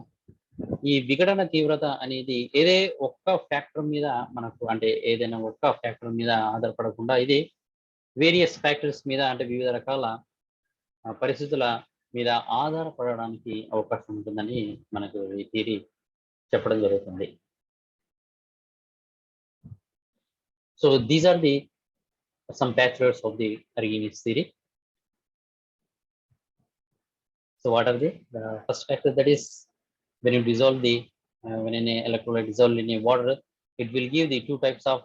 ఈ విఘటన తీవ్రత అనేది ఒక్క ఫ్యాక్టర్ మీద మనకు అంటే ఏదైనా ఒక్క ఫ్యాక్టర్ మీద ఆధారపడకుండా ఇది వేరియస్ ఫ్యాక్టర్స్ మీద అంటే వివిధ రకాల పరిస్థితుల మీద ఆధారపడడానికి అవకాశం ఉంటుందని మనకు ఈ థియరీ చెప్పడం జరుగుతుంది. So these are the some factors of the Arrhenius theory. So what are they? The first factor, that is when you dissolve the when an electrolyte dissolved in a water, it will give the two types of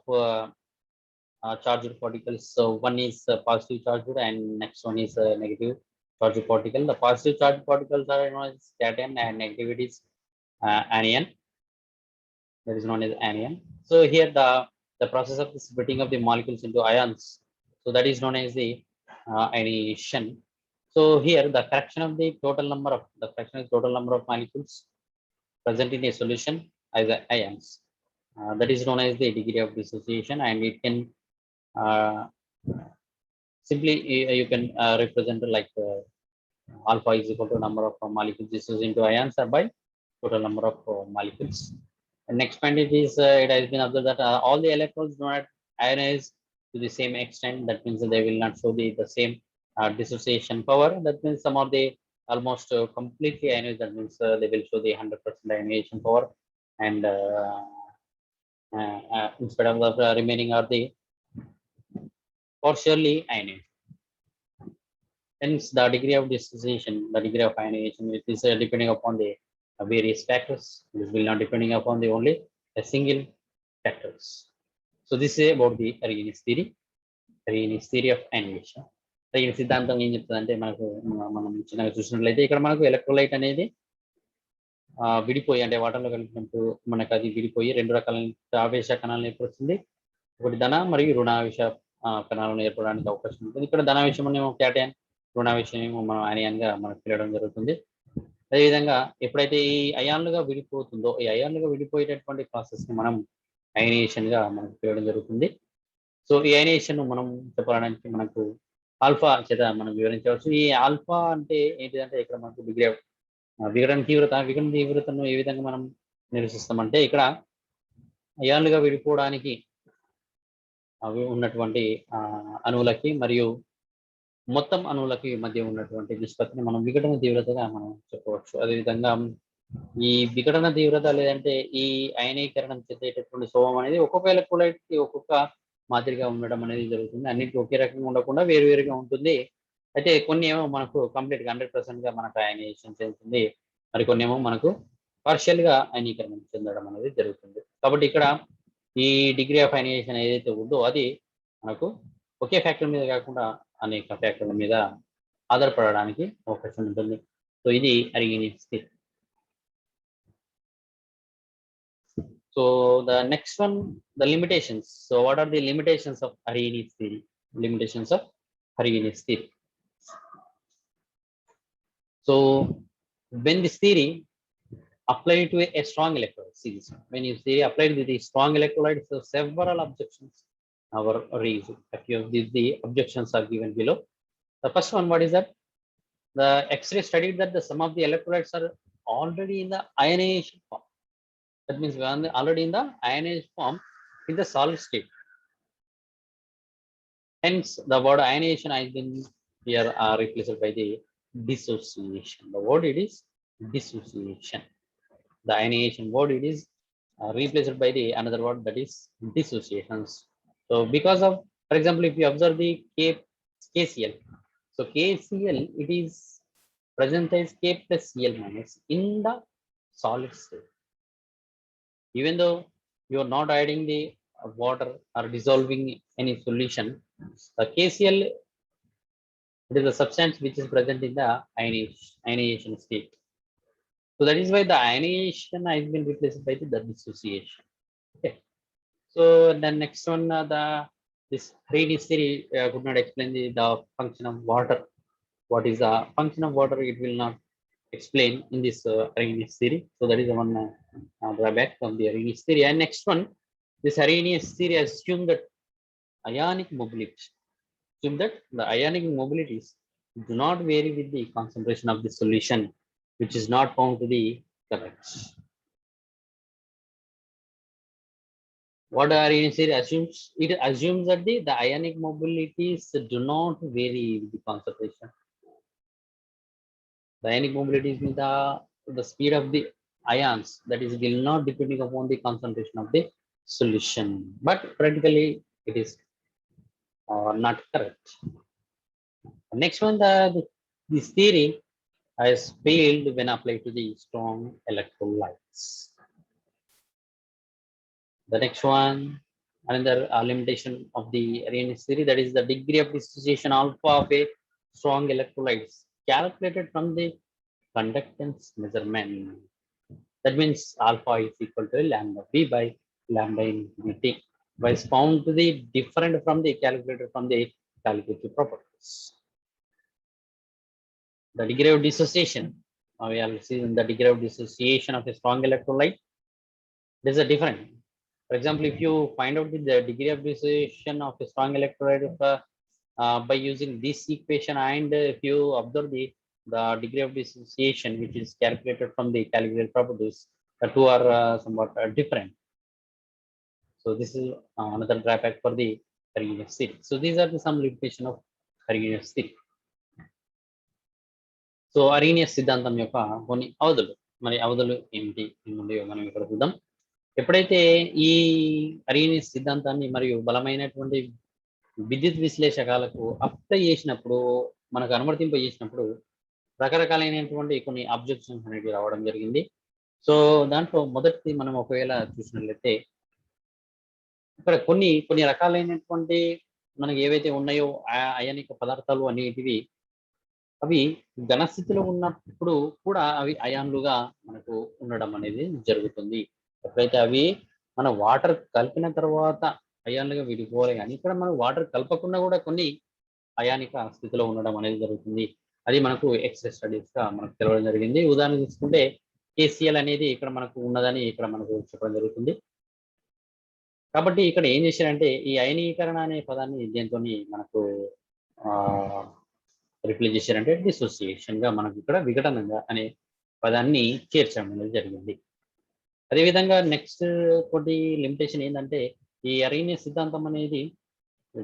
charged particles. So one is positive charged and next one is negative charged particle. The positive charged particles are known as cation and negative it is anion. That is known as anion. So here the process of the splitting of the molecules into ions. So that is known as the ionization. So here the fraction of the total number of molecules present in a solution as ions. That is known as the degree of dissociation, and it can simply you can represent like alpha is equal to number of molecules dissociated into ions by total number of molecules. And next point is it has been observed that all the electrons do not ionize to the same extent. That means they will not show the same dissociation power. That means some of the almost completely ionized. That means they will show the 100% ionization power, and instead of the remaining are the partially ionized. Hence, the degree of dissociation, the degree of ionization, it is depending upon the various factors. This will not depending upon the only a single factors. So this is about the Arrhenius theory of ionization. Arrhenius సిద్ధాంతం ఏం చెప్తుందంటే మనం చిన్నగా చూసినట్లయితే ఇక్కడ మనకు electrolyte అనేది విడిపోయి అంటే వాటర్లో కలిపినప్పుడు మనకు అది విడిపోయి రెండు రకాల ఆవేశ కణాలను ఏర్పడుతుంది. ఒకటి ధన మరియు రుణావేశ కణాలను ఏర్పడడానికి అవకాశం ఉంటుంది. ఇక్కడ ధనావేశం అనేమో క్యాటయాన్, రుణావేశం ఏమో మనం అయాన్ గా మనకు పిలవడం జరుగుతుంది. అదేవిధంగా ఎప్పుడైతే ఈ అయాన్లుగా విడిపోతుందో ఈ అయాన్లుగా విడిపోయేటటువంటి ప్రాసెస్ ని మనం అయనైజేషన్ గా మనకు పిలవడం జరుగుతుంది. సో ఈ అయనైజేషన్ మనం చెప్పడానికి మనకు ఆల్ఫా చేత మనం వివరించవచ్చు. ఈ ఆల్ఫా అంటే ఏంటిదంటే ఇక్కడ మనకు డిగ్రీ ఆఫ్ విఘటన తీవ్రతను ఏ విధంగా మనం నిర్వచిస్తామంటే ఇక్కడ అయాన్లుగా విడిపోవడానికి అవి ఉన్నటువంటి అణువులకి మరియు మొత్తం అణువులకి మధ్య ఉన్నటువంటి నిష్పత్తిని మనం విఘటన తీవ్రతగా మనం చెప్పవచ్చు. అదేవిధంగా ఈ విఘటన తీవ్రత లేదంటే ఈ అయనీకరణం చెందేటటువంటి స్వభావం అనేది ఒక్కొక్క ఎలక్ట్రోలైట్ కి ఒక్కొక్క మాదిరిగా ఉండడం అనేది జరుగుతుంది. అన్నింటికి ఒకే రకంగా ఉండకుండా వేరువేరుగా ఉంటుంది. అయితే కొన్ని ఏమో మనకు కంప్లీట్ గా 100% గా మనకు అయనైజేషన్ చెందుతుంది, మరి కొన్ని ఏమో మనకు పార్షియల్ గా అయనీకరణం చెందడం అనేది జరుగుతుంది. కాబట్టి ఇక్కడ ఈ డిగ్రీ ఆఫ్ అయనైజేషన్ ఏదైతే ఉందో అది మనకు ఒకే ఫ్యాక్టర్ మీద కాకుండా అనేక ఫ్యాక్టర్ల మీద ఆధారపడడానికి అవకాశం ఉంటుంది. సో ఇది Arrhenius theory. So the next one, the limitations. So what are the limitations of Arrhenius theory? So when this theory applied to a strong electrolyte, see this one. When you say applied to the strong electrolyte, so several objections are raised. A few of the objections are given below. The first one, what is that? The X-ray studied that some of the electrolytes are already in the ionization form. That means we are already in the ionized form in the solid state. Hence, the word ionization has been here replaced by the dissociation. The word it is dissociation. The ionization word it is replaced by the another word, that is dissociations. So because of, for example, if you observe the KCl, so KCl it is present as K plus Cl minus in the solid state. Even though you are not adding the water or dissolving any solution, the KCl it is a substance which is present in the ionization state. So that is why the ionization has been replaced by the dissociation. Okay. So the next one, this Arrhenius theory could not explain the function of water. What is the function of water? It will not explain in this Arrhenius theory. So that is the one drawback of the Arrhenius theory. And next one, this Arrhenius theory assume that ionic mobility. Assume that the ionic mobilities do not vary with the concentration of the solution, which is not found to be correct. What Arrhenius theory assumes? It assumes that the ionic mobilities do not vary with the concentration. The ionic mobilities mean the speed of the ions, that is will not depending upon the concentration of the solution, but practically it is not correct. Next one, this theory has failed when applied to the strong electrolytes. The next one, another limitation of the Arrhenius theory, that is the degree of dissociation alpha of a strong electrolytes calculated from the conductance measurement. That means alpha is equal to lambda b by lambda infinity, was found to be different from the calculated from the calculative properties. The degree of dissociation, we are seeing the degree of dissociation of a strong electrolyte. There's a different. For example, if you find out the degree of dissociation of a strong electrolyte by using this equation, and if you observe the degree of dissociation which is calculated from the calculated properties, the two are somewhat different. So this is another drawback for the Arrhenius theory. So these are some limitation of Arrhenius theory. So Arrhenius సిద్ధాంతం యొక్క కొన్ని అవధులు, మరి అవధులు ఏమిటి మనం ఇక్కడ చూద్దాం. ఎప్పుడైతే ఈ అరీనియస్ సిద్ధాంతాన్ని మరియు బలమైనటువంటి విద్యుత్ విశ్లేషకాలకు అప్లై చేసినప్పుడు, మనకు అనువర్తింపజేసినప్పుడు రకరకాలైనటువంటి కొన్ని అబ్జెక్షన్స్ అనేవి రావడం జరిగింది. సో దాంట్లో మొదటిది మనం ఒకవేళ చూసినట్లయితే, ఇక్కడ కొన్ని రకాలైనటువంటి మనకి ఏవైతే ఉన్నాయో అయానిక పదార్థాలు అనేటివి, అవి ఘనస్థితిలో ఉన్నప్పుడు కూడా అవి అయాన్లుగా మనకు ఉండడం అనేది జరుగుతుంది. ఎప్పుడైతే అవి మన వాటర్ కలిపిన తర్వాత అయాన్లుగా విడిపోవాలి, కానీ ఇక్కడ మనం వాటర్ కలపకుండా కూడా కొన్ని అయానిక స్థితిలో ఉండడం అనేది జరుగుతుంది. అది మనకు ఎక్స్రే స్టడీస్ గా మనకు తెలవడం జరిగింది. ఉదాహరణ తీసుకుంటే KCl అనేది ఇక్కడ మనకు ఉన్నదని ఇక్కడ మనకు చెప్పడం జరుగుతుంది. కాబట్టి ఇక్కడ ఏం చేశారంటే, ఈ అయనీకరణ అనే పదాన్ని దీంతో మనకు రిప్లేస్ చేశారంటే డిసోసియేషన్ గా మనకు ఇక్కడ విఘటనంగా అనే పదాన్ని చేర్చడం అనేది జరిగింది. అదేవిధంగా నెక్స్ట్ కొన్ని లిమిటేషన్ ఏంటంటే, ఈ అరీనియస్ సిద్ధాంతం అనేది ఈ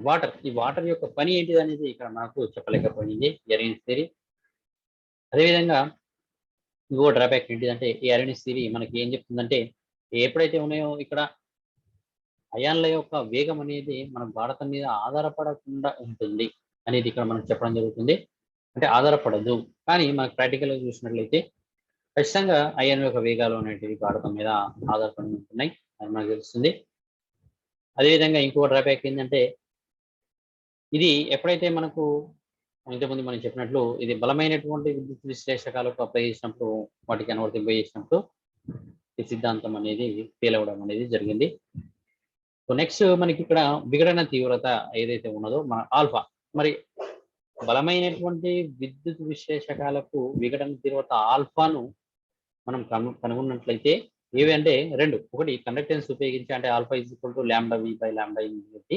వాటర్ యొక్క పని ఏంటిది అనేది ఇక్కడ మనకు చెప్పలేకపోయింది ఈ అరీనియస్ థియరీ. అదేవిధంగా ఇంకో డ్రాబ్యాక్ ఏంటిదంటే, ఈ అరీనియస్ థియరీ మనకి ఏం చెప్తుందంటే, ఎప్పుడైతే ఉన్నాయో ఇక్కడ అయాన్ల యొక్క వేగం అనేది మన గాఢత మీద ఆధారపడకుండా ఉంటుంది అనేది ఇక్కడ మనకు చెప్పడం జరుగుతుంది. అంటే ఆధారపడదు, కానీ మనకు ప్రాక్టికల్గా చూసినట్లయితే ఖచ్చితంగా అయాన్ యొక్క వేగాలు అనేటివి గాఢత మీద ఆధారపడి ఉంటున్నాయి అని మనకు తెలుస్తుంది. అదేవిధంగా ఇంకో డ్రాబ్యాక్ ఏంటంటే, ఇది ఎప్పుడైతే మనకు ఇంతకుముందు మనం చెప్పినట్లు ఇది బలమైనటువంటి విద్యుత్ విశ్లేషకాలకు అప్లై చేసినప్పుడు, వాటికి అనువర్తింపజేసినప్పుడు ఈ సిద్ధాంతం అనేది ఫెయిల్ అవ్వడం అనేది జరిగింది. సో నెక్స్ట్ మనకి ఇక్కడ విఘటన తీవ్రత ఏదైతే ఉన్నదో మన ఆల్ఫా, మరి బలమైనటువంటి విద్యుత్ విశ్లేషకాలకు విఘటన తీవ్రత ఆల్ఫాను మనం కనుగొన్నట్లయితే ఏవి అంటే రెండు. ఒకటి కండక్టెన్స్ ఉపయోగించి, అంటే alpha is equal to lambda V by lambda infinity,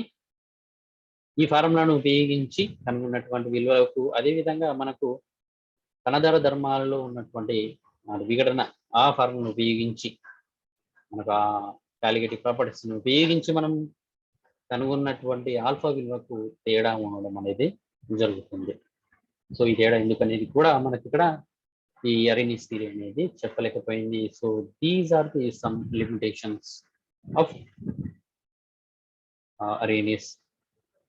ఈ ఫార్ములాను ఉపయోగించి కనుగొన్నటువంటి విలువలకు, అదేవిధంగా మనకు కణధార ధర్మాలలో ఉన్నటువంటి విఘటన ఆ ఫార్ములాను ఉపయోగించి మనకు ఆ క్యాలిగేటివ్ ప్రాపర్టీస్ని ఉపయోగించి మనం కనుగొన్నటువంటి ఆల్ఫా విలువకు తేడా ఉండడం అనేది జరుగుతుంది. సో ఈ తేడా ఎందుకనేది కూడా మనకి ఇక్కడ ఈ అరీనియస్ థియరీ అనేది చెప్పలేకపోయింది. So these are the some limitations of Arrhenius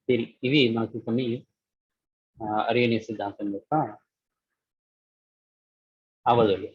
theory. ఇవి మనకు కొన్ని అరీనియస్ సిద్ధాంతం యొక్క అవధులు.